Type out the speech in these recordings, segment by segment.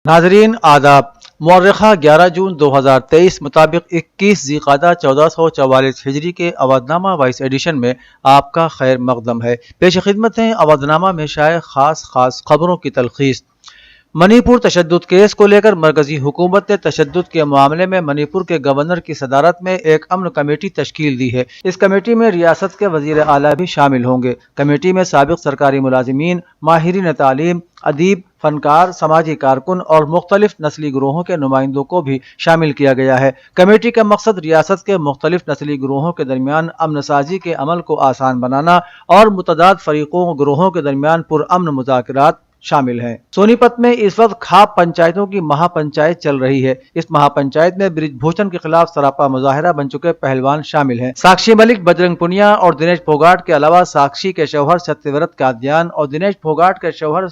नाजरीन आदाब। मौर्रखा 11 जून 2023 मुताबिक 21 ज़ीक़ादा 1444 हिजरी के अवधनामा वाइस एडिशन में आपका खैर मकदम है। पेश खिदमत हैं अवधनामा में शाये खास खबरों की तलखीस। मणिपुर तशद्दुद केस को लेकर मरकजी हुकूमत ने तशद्दुद के मामले में मणिपुर के गवर्नर की सदारत में एक अमन कमेटी तश्कील दी है। इस कमेटी में रियासत के वजीर आला भी शामिल होंगे। कमेटी में साबिक सरकारी मुलाजिमीन, माहिरीन तालीम, अदीब, फनकार, समाजी कारकुन और मुख्तलिफ नस्ली ग्रोहों के नुमाइंदों को भी शामिल किया गया है। कमेटी का मकसद रियासत के मुख्तलिफ नस्ली ग्रोहों के दरमियान अमन साजी के अमल को आसान बनाना और मुतदाद फरीकों ग्रोहों के दरमियान पुरअमन मुज़ाकरात शामिल हैं। सोनीपत में इस वक्त खाप पंचायतों की महापंचायत चल रही है। इस महापंचायत में बृजभूषण के खिलाफ सरापा मुजाहिरा बन चुके पहलवान शामिल हैं। साक्षी मलिक, बजरंग पुनिया और दिनेश फोगाट के अलावा साक्षी के शौहर सत्यव्रत कादियान और दिनेश फोगाट के शौहर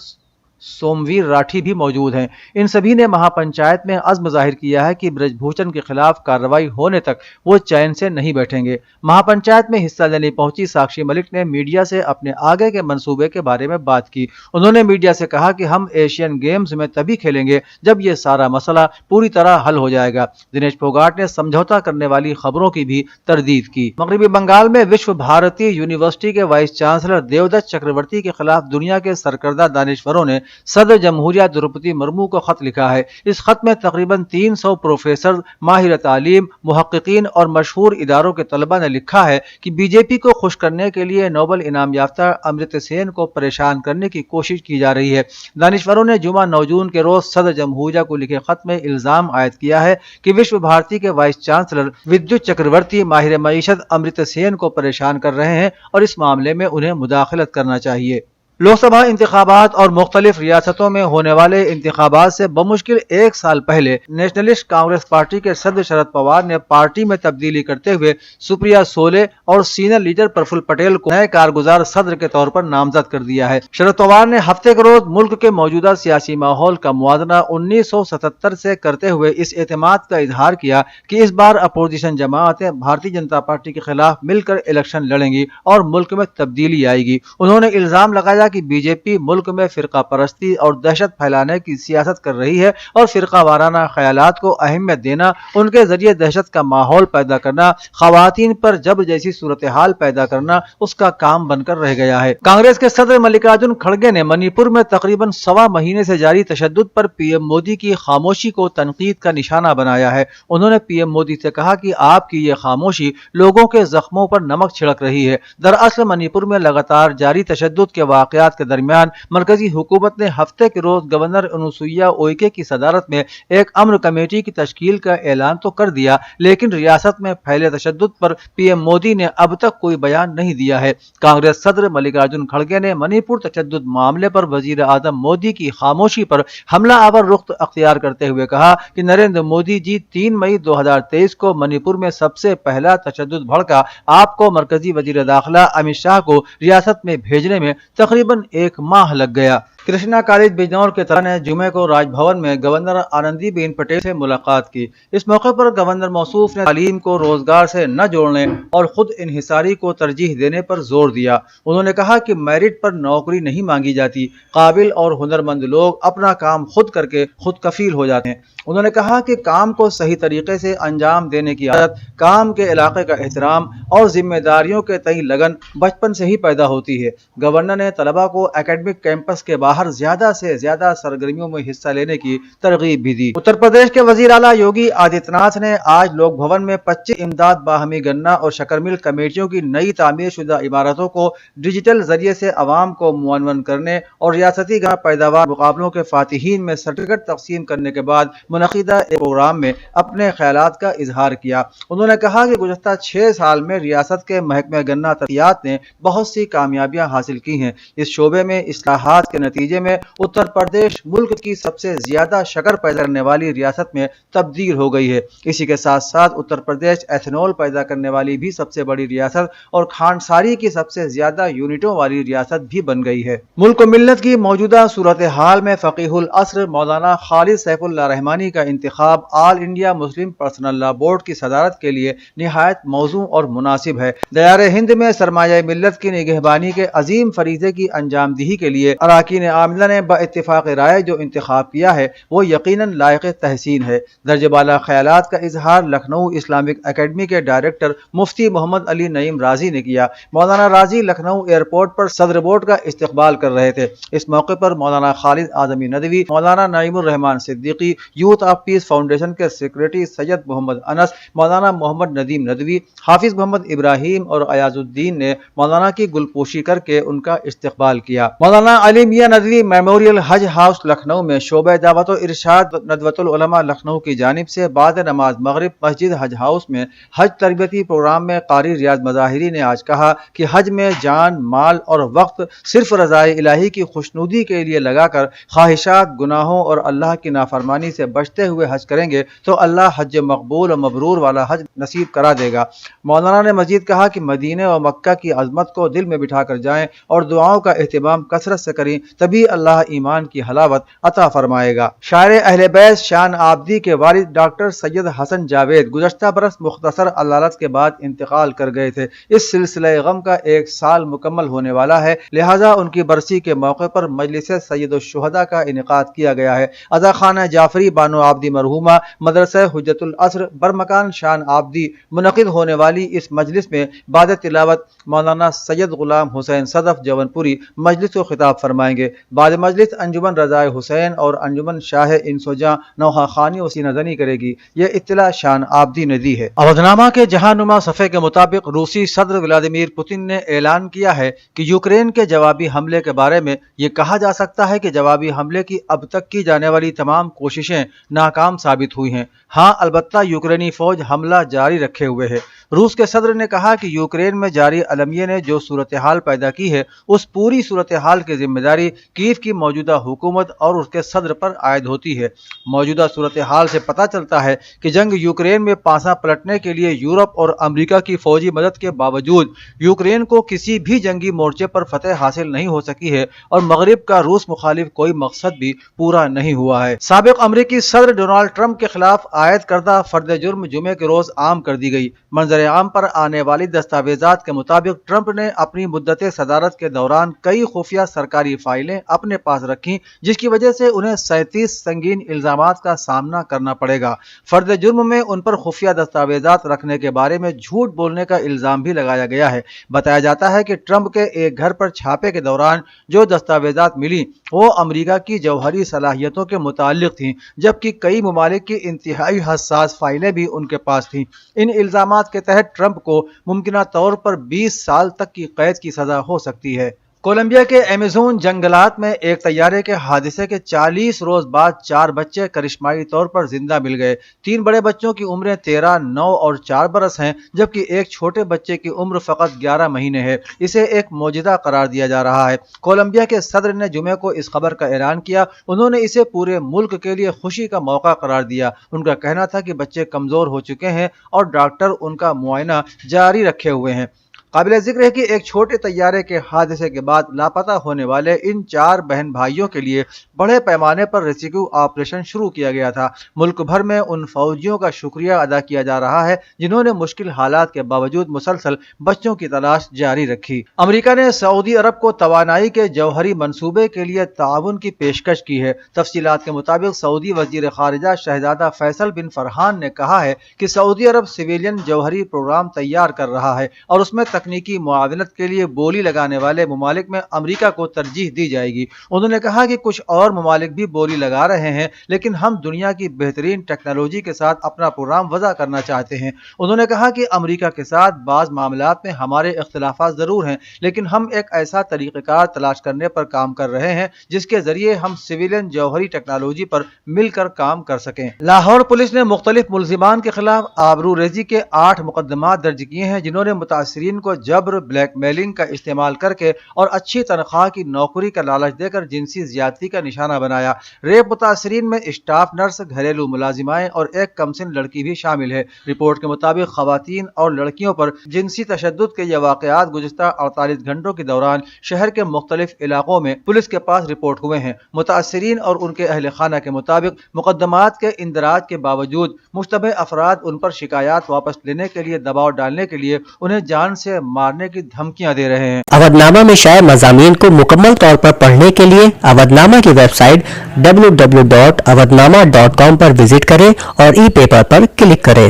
सोमवीर राठी भी मौजूद हैं। इन सभी ने महापंचायत में अज़्म जाहिर किया है कि बृजभूषण के खिलाफ कार्रवाई होने तक वो चैन से नहीं बैठेंगे। महापंचायत में हिस्सा लेने पहुंची साक्षी मलिक ने मीडिया से अपने आगे के मंसूबे के बारे में बात की। उन्होंने मीडिया से कहा कि हम एशियन गेम्स में तभी खेलेंगे जब ये सारा मसला पूरी तरह हल हो जाएगा। दिनेश फोगाट ने समझौता करने वाली खबरों की भी तरदीद की। मगरबी बंगाल में विश्व भारती यूनिवर्सिटी के वाइस चांसलर देवदत्त चक्रवर्ती के खिलाफ दुनिया के सरकर्दा दानिश्वरों ने सदर जमहूरिया द्रौपदी मुर्मू को खत लिखा है। इस खत में तकरीबन 300 प्रोफेसर, माहिर तालीम, मुहक्किकीन और मशहूर इदारों के तलबा ने लिखा है कि बीजेपी को खुश करने के लिए नोबल इनाम याफ्ता अमृत सेन को परेशान करने की कोशिश की जा रही है। दानिश्वरों ने जुमा 9 जून के रोज सदर जमहूरिया को लिखे खत में इल्जाम आयद किया है कि विश्व भारती के वाइस चांसलर विद्युत चक्रवर्ती माहिर मईशत अमृत सेन को परेशान कर रहे हैं और इस मामले में उन्हें मुदाखलत करना चाहिए। लोकसभा इंतखाबात और मुख्तलिफ रियासतों में होने वाले इंतखाबात से बमुश्किल एक साल पहले नेशनलिस्ट कांग्रेस पार्टी के सदर शरद पवार ने पार्टी में तब्दीली करते हुए सुप्रिया सोले और सीनियर लीडर प्रफुल्ल पटेल को नए कारगुजार सदर के तौर पर नामजद कर दिया है। शरद पवार ने हफ्ते के रोज मुल्क के मौजूदा सियासी माहौल का मुआवजा 1977 से करते हुए इस एतमाद का इजहार किया कि इस बार अपोजिशन जमातें भारतीय जनता पार्टी के खिलाफ मिलकर इलेक्शन लड़ेंगी और मुल्क में तब्दीली आएगी। उन्होंने इल्जाम लगाया कि बीजेपी मुल्क में फिरका परस्ती और दहशत फैलाने की सियासत कर रही है और फिरका वाराना ख्यालात को अहमियत देना, उनके जरिए दहशत का माहौल पैदा करना, खवातीन पर जबर जैसी सूरत हाल पैदा करना उसका काम बनकर रह गया है। कांग्रेस के सदर मल्लिकार्जुन खड़गे ने मणिपुर में तकरीबन 1.25 महीने से जारी तशद्दुद पर पीएम मोदी की खामोशी को तनकीद का निशाना बनाया है। उन्होंने पीएम मोदी से कहा कि आपकी ये खामोशी लोगों के जख्मों पर नमक छिड़क रही है। दरअसल मणिपुर में लगातार जारी तशद्दुद के वाक़यात के दरमियान मरकजी हुकूमत ने हफ्ते के रोज गवर्नर अनुसुईया उइके की सदारत में एक अमन कमेटी की तश्कील का ऐलान तो कर दिया, लेकिन रियासत में फैले तशद्दुद पर पीएम मोदी ने अब तक कोई बयान नहीं दिया है। कांग्रेस सदर मल्लिकार्जुन खड़गे ने मणिपुर तशद्दुद मामले पर वजीर आजम मोदी की खामोशी पर हमला आवर रुख अख्तियार करते हुए कहा कि नरेंद्र मोदी जी 3 मई 2023 को मणिपुर में सबसे पहला तशद्दुद भड़का आपको मरकजी वजीर दाखिला अमित शाह को रियासत में भेजने में तकरीबन 1 माह लग गया। कृष्णा कॉलेज बिजनौर के तरह ने जुमे को राजभवन में गवर्नर आनंदीबेन पटेल से मुलाकात की। इस मौके पर गवर्नर मौसूफ ने तालीम को रोजगार से न जोड़ने और खुद इन्हिसारी को तरजीह देने पर जोर दिया। उन्होंने कहा कि मेरिट पर नौकरी नहीं मांगी जाती, काबिल और हुनरमंद लोग अपना काम खुद करके खुद कफील हो जाते हैं। उन्होंने कहा कि काम को सही तरीके से अंजाम देने की आदत, काम के इलाके का एहतराम और जिम्मेदारियों के तई लगन बचपन से ही पैदा होती है। गवर्नर ने तलबा को एकेडमिक कैंपस के बाहर ज्यादा से ज्यादा सरगर्मियों में हिस्सा लेने की तरगीब भी दी। उत्तर प्रदेश के वजीर आला योगी आदित्यनाथ ने आज लोक भवन में 25 इमदाद बाहमी गन्ना और शक्कर मिल कमेटियों की नई तामीर शुदा इमारतों को डिजिटल जरिए से अवाम को मुअव्वन करने और रियासती गन्ना पैदावार मुकाबलों के फातिहीन में सर्टिफिकेट तकसीम करने के बाद मुनक़िदा एक प्रोग्राम में अपने ख्यालात का इजहार किया। उन्होंने कहा कि गुज़श्ता 6 साल में रियासत के महकमे गन्ना तरक्यात ने बहुत सी कामयाबियां हासिल की हैं। इस शोबे में इस्लाहात के नतीजे में उत्तर प्रदेश मुल्क की सबसे ज्यादा शक्कर पैदा करने वाली रियासत में तब्दील हो गई है। इसी के साथ साथ उत्तर प्रदेश एथेनॉल पैदा करने वाली भी सबसे बड़ी रियासत और खांडसारी की सबसे ज्यादा यूनिटों वाली रियासत भी बन गई है। मुल्क मिल्लत की मौजूदा सूरत हाल में फकीहुल असर मौलाना खालिद सैफुल्लाह रहमानी का इंतखाब all India Muslim personal law board की सदारत के लिए निहायत मौजू और मुनासिब है। दयार हिंद में सरमाया मिल्लत की निगहबानी के अजीम फरीजे की अंजामदही के लिए अरकान عاملہ نے باتفاق رائے جو انتخاب کیا ہے وہ یقیناً لائق تحسین ہے۔ درجہ بالا خیالات کا اظہار لکھنؤ اسلامک اکیڈمی کے ڈائریکٹر مفتی محمد علی نعیم رازی نے کیا۔ مولانا رازی لکھنؤ ایئرپورٹ پر صدر بورڈ کا استقبال کر رہے تھے۔ اس موقع پر مولانا خالد اعظمی ندوی، مولانا Naeem ur Rahman Siddiqui, youth of peace foundation کے سیکریٹری سید محمد انس، مولانا محمد ندیم ندوی، حافظ محمد ابراہیم اور ایاز الدین نے مولانا کی گلپوشی کر کے ان کا استقبال کیا۔ مولانا علی میاں ندوی میموریل حج ہاؤس لکھنؤ میں شعبہ دعوت و ارشاد ندوۃ العلماء لکھنؤ کی جانب سے بعد نماز مغرب مسجد حج ہاؤس میں حج تربیتی پروگرام میں قاری ریاض مظاہری نے آج کہا کہ حج میں جان، مال اور وقت صرف رضائے الہی کی خوشنودی کے لیے لگا کر خواہشات، گناہوں اور اللہ کی نافرمانی سے بچتے ہوئے حج کریں گے تو اللہ حج مقبول و مبرور والا حج نصیب کرا دے گا۔ مولانا نے مزید کہا کہ مدینہ و مکہ کی عظمت کو دل میں بٹھا کر جائیں اور دعاؤں کا اہتمام کثرت سے کریں، تبھی اللہ ایمان کی حلاوت عطا فرمائے گا۔ شاعر اہل بیت شان آبدی کے والد ڈاکٹر سید حسن جاوید گزشتہ برس مختصر علالت کے بعد انتقال کر گئے تھے۔ اس سلسلہ غم کا 1 سال مکمل ہونے والا ہے، لہٰذا ان کی برسی کے موقع پر مجلس سید الشہداء کا انعقاد کیا گیا ہے۔ عزا خانہ جعفری بانو آبدی مرحومہ مدرسہ حجت العصر برمکان شان آبدی منعقد ہونے والی اس مجلس میں بعد تلاوت مولانا سید غلام حسین صدف جون پوری مجلس کو خطاب فرمائیں گے۔ بعد مجلس انجمن رضائے حسین اور انجمن شاہ انسوجاں نوحہ خوانی و سینہ زنی کرے گی۔ یہ اطلاع شان آبدی نے دی ہے۔ اودھنامہ کے جہاں نما صفحے کے مطابق روسی صدر ولادیمیر پوتن نے اعلان کیا ہے کہ یوکرین کے جوابی حملے کے بارے میں یہ کہا جا سکتا ہے کہ جوابی حملے کی اب تک کی جانے والی تمام کوششیں ناکام ثابت ہوئی ہیں۔ ہاں البتہ یوکرینی فوج حملہ جاری رکھے ہوئے ہے۔ روس کے صدر نے کہا کہ یوکرین میں جاری المیہ نے جو صورتحال پیدا کی ہے اس پوری صورتحال کی ذمہ داری کیف کی موجودہ حکومت اور اس کے صدر پر عائد ہوتی ہے۔ موجودہ صورتحال سے پتہ چلتا ہے کہ جنگ یوکرین میں پانسا پلٹنے کے لیے یورپ اور امریکہ کی فوجی مدد کے باوجود یوکرین کو کسی بھی جنگی مورچے پر فتح حاصل نہیں ہو سکی ہے اور مغرب کا روس مخالف کوئی مقصد بھی پورا نہیں ہوا ہے۔ سابق امریکی صدر ڈونلڈ ٹرمپ کے خلاف عائد کردہ فرد جرم جمعے کے روز عام کر دی گئی۔ منظر عام پر آنے والی دستاویزات کے مطابق ٹرمپ نے اپنی مدت صدارت کے دوران کئی خفیہ سرکاری فائلیں اپنے پاس رکھیں، جس کی وجہ سے انہیں 37 سنگین الزامات کا سامنا کرنا پڑے گا۔ فرد جرم میں ان پر خفیہ دستاویزات رکھنے کے بارے میں جھوٹ بولنے کا الزام بھی لگایا گیا ہے۔ بتایا جاتا ہے کہ ٹرمپ کے ایک گھر پر چھاپے کے دوران جو دستاویزات ملی وہ امریکہ کی جوہری صلاحیتوں کے متعلق تھیں، جبکہ کئی ممالک کی انتہائی حساس فائلیں بھی ان کے پاس تھیں۔ ان الزامات کے تحت ٹرمپ کو ممکنہ طور پر 20 سال تک کی قید کی سزا ہو سکتی ہے۔ کولمبیا کے ایمیزون جنگلات میں ایک طیارے کے حادثے کے 40 روز بعد 4 بچے کرشمائی طور پر زندہ مل گئے۔ 3 بڑے بچوں کی عمریں 13، 9 اور 4 برس ہیں، جبکہ ایک چھوٹے بچے کی عمر فقط 11 مہینے ہے۔ اسے ایک معجزہ قرار دیا جا رہا ہے۔ کولمبیا کے صدر نے جمعے کو اس خبر کا اعلان کیا۔ انہوں نے اسے پورے ملک کے لیے خوشی کا موقع قرار دیا۔ ان کا کہنا تھا کہ بچے کمزور ہو چکے ہیں اور ڈاکٹر ان کا معائنہ جاری رکھے ہوئے ہیں۔ قابل ذکر ہے کہ ایک چھوٹے طیارے کے حادثے کے بعد لاپتہ ہونے والے ان 4 بہن بھائیوں کے لیے بڑے پیمانے پر ریسکیو آپریشن شروع کیا گیا تھا۔ ملک بھر میں ان فوجیوں کا شکریہ ادا کیا جا رہا ہے جنہوں نے مشکل حالات کے باوجود مسلسل بچوں کی تلاش جاری رکھی۔ امریکہ نے سعودی عرب کو توانائی کے جوہری منصوبے کے لیے تعاون کی پیشکش کی ہے۔ تفصیلات کے مطابق سعودی وزیر خارجہ شہزادہ فیصل بن فرحان نے کہا ہے کہ سعودی عرب سویلین جوہری پروگرام تیار کر رہا ہے اور اس میں تکنیکی معاونت کے لیے بولی لگانے والے ممالک میں امریکہ کو ترجیح دی جائے گی۔ انہوں نے کہا کہ کچھ اور ممالک بھی بولی لگا رہے ہیں، لیکن ہم دنیا کی بہترین ٹیکنالوجی کے ساتھ اپنا پروگرام وضع کرنا چاہتے ہیں۔ انہوں نے کہا کہ امریکہ کے ساتھ بعض معاملات میں ہمارے اختلافات ضرور ہیں، لیکن ہم ایک ایسا طریقہ کار تلاش کرنے پر کام کر رہے ہیں جس کے ذریعے ہم سویلین جوہری ٹیکنالوجی پر مل کر کام کر سکیں۔ لاہور پولیس نے مختلف ملزمان کے خلاف آبروریزی کے 8 مقدمات درج کیے ہیں، جنہوں نے متاثرین کو جبر، بلیک میلنگ کا استعمال کر کے اور اچھی تنخواہ کی نوکری کا لالچ دے کر جنسی زیادتی کا نشانہ بنایا۔ ریپ متاثرین میں اسٹاف نرس، گھریلو ملازمائیں اور ایک کمسن لڑکی بھی شامل ہے۔ رپورٹ کے مطابق خواتین اور لڑکیوں پر جنسی تشدد کے یہ واقعات گزشتہ 48 گھنٹوں کے دوران شہر کے مختلف علاقوں میں پولیس کے پاس رپورٹ ہوئے ہیں۔ متاثرین اور ان کے اہل خانہ کے مطابق مقدمات کے اندراج کے باوجود مشتبہ افراد ان پر شکایات واپس لینے کے لیے دباؤ ڈالنے کے لیے انہیں جان سے لیے مارنے کی دھمکیاں دے رہے ہیں۔ اودھ نامہ میں شائع مضامین کو مکمل طور پر پڑھنے کے لیے اودھ نامہ کی ویب سائٹ www.awadhnama.com پر وزٹ کریں اور ای پیپر پر کلک کریں۔